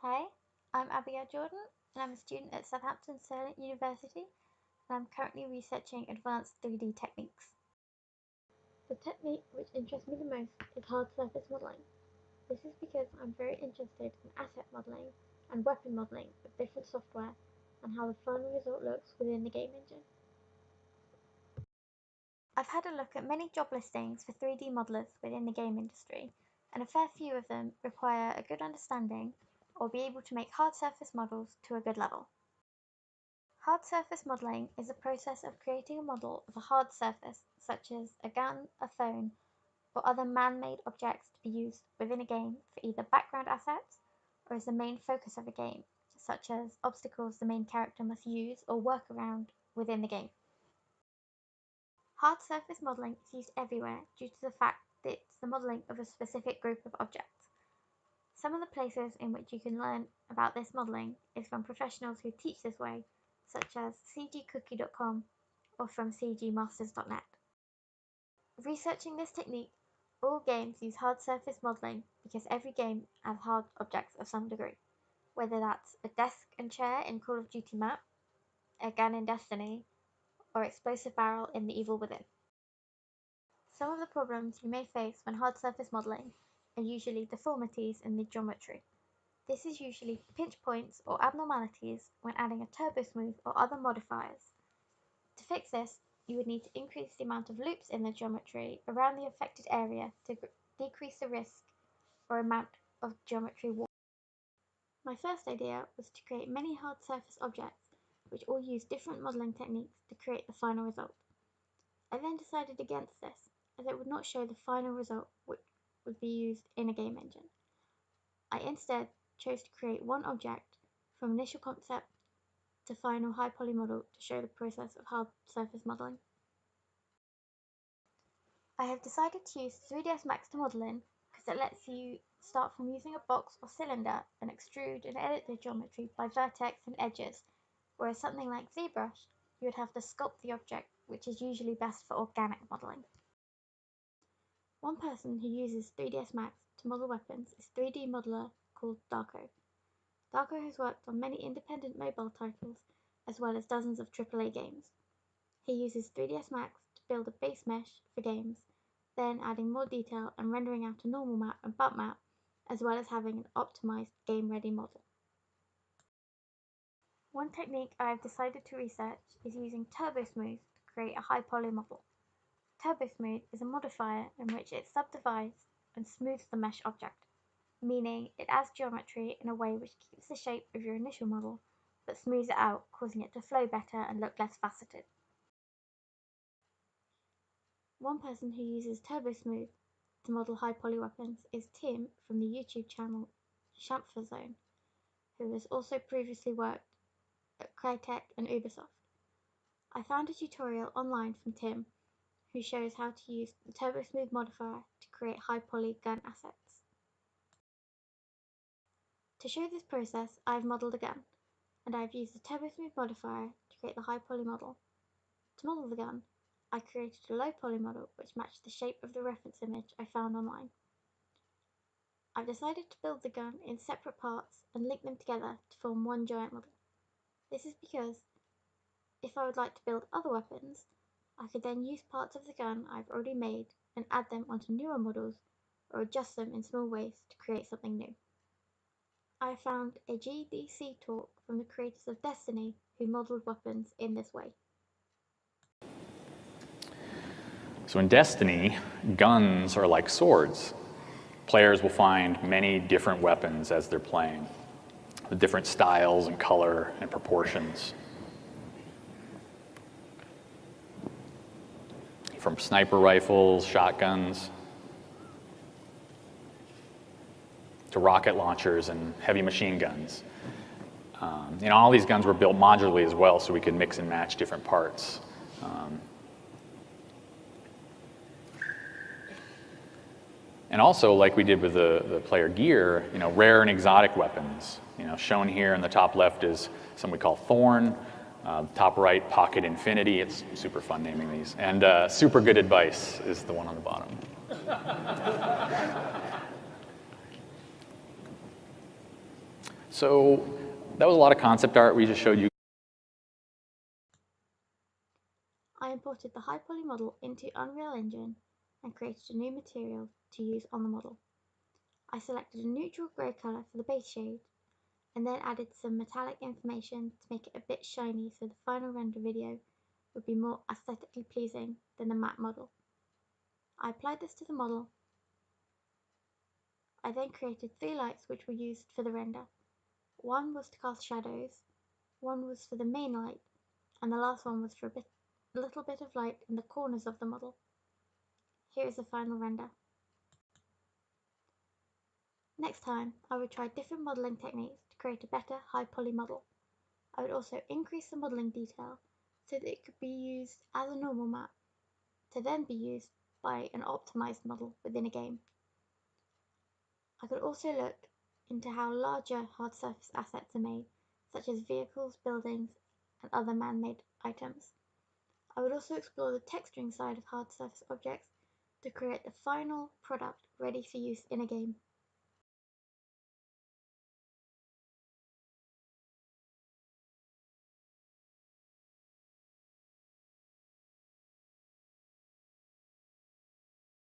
Hi, I'm Abigail Jordan, and I'm a student at Southampton Sterling University, and I'm currently researching advanced 3D techniques. The technique which interests me the most is hard surface modelling. This is because I'm very interested in asset modelling and weapon modelling with different software and how the final result looks within the game engine. I've had a look at many job listings for 3D modelers within the game industry, and a fair few of them require a good understanding or be able to make hard surface models to a good level. Hard surface modelling is a process of creating a model of a hard surface, such as a gun, a phone, or other man-made objects to be used within a game for either background assets or as the main focus of a game, such as obstacles the main character must use or work around within the game. Hard surface modelling is used everywhere due to the fact that it's the modelling of a specific group of objects. Some of the places in which you can learn about this modelling is from professionals who teach this way, such as cgcookie.com or from cgmasters.net. Researching this technique, all games use hard surface modelling because every game has hard objects of some degree, whether that's a desk and chair in Call of Duty map, a gun in Destiny, or explosive barrel in The Evil Within. Some of the problems you may face when hard surface modelling are usually deformities in the geometry. This is usually pinch points or abnormalities when adding a turbo smooth or other modifiers. To fix this, you would need to increase the amount of loops in the geometry around the affected area to decrease the risk or amount of geometry warp. My first idea was to create many hard surface objects which all use different modelling techniques to create the final result. I then decided against this, as it would not show the final result which would be used in a game engine. I instead chose to create one object from initial concept to final high poly model to show the process of hard surface modelling. I have decided to use 3ds Max to model in because it lets you start from using a box or cylinder and extrude and edit the geometry by vertex and edges, whereas something like ZBrush, you would have to sculpt the object, which is usually best for organic modelling. One person who uses 3ds Max to model weapons is 3D modeler called Darko. Darko has worked on many independent mobile titles as well as dozens of AAA games. He uses 3ds Max to build a base mesh for games, then adding more detail and rendering out a normal map and bump map, as well as having an optimized game-ready model. One technique I have decided to research is using Turbo Smooth to create a high poly model. Turbo Smooth is a modifier in which it subdivides and smooths the mesh object, meaning it adds geometry in a way which keeps the shape of your initial model, but smooths it out, causing it to flow better and look less faceted. One person who uses Turbo Smooth to model high poly weapons is Tim from the YouTube channel Chamfer Zone, who has also previously worked at Crytek and Ubisoft. I found a tutorial online from Tim who shows how to use the Turbo Smooth modifier to create high poly gun assets. To show this process, I have modelled a gun, and I have used the Turbo Smooth modifier to create the high poly model. To model the gun, I created a low poly model which matched the shape of the reference image I found online. I've decided to build the gun in separate parts and link them together to form one giant model. This is because if I would like to build other weapons, I could then use parts of the gun I've already made and add them onto newer models or adjust them in small ways to create something new. I found a GDC talk from the creators of Destiny who modelled weapons in this way. So in Destiny, guns are like swords. Players will find many different weapons as they're playing, with different styles and color and proportions. From sniper rifles, shotguns, to rocket launchers and heavy machine guns. All these guns were built modularly as well, so we could mix and match different parts. And also, like we did with the player gear, rare and exotic weapons. Shown here in the top left is something we call Thorn. Top right, Pocket Infinity. It's super fun naming these. And Super Good Advice is the one on the bottom. So that was a lot of concept art. We just showed you. I imported the high poly model into Unreal Engine and created a new material to use on the model. I selected a neutral grey colour for the base shade and then added some metallic information to make it a bit shiny so the final render video would be more aesthetically pleasing than the matte model. I applied this to the model. I then created 3 lights which were used for the render. One was to cast shadows, one was for the main light, and the last one was for a little bit of light in the corners of the model. Here is the final render. Next time, I would try different modelling techniques to create a better high poly model. I would also increase the modelling detail so that it could be used as a normal map, to then be used by an optimised model within a game. I could also look into how larger hard surface assets are made, such as vehicles, buildings, and other man-made items. I would also explore the texturing side of hard surface objects to create the final product ready for use in a game.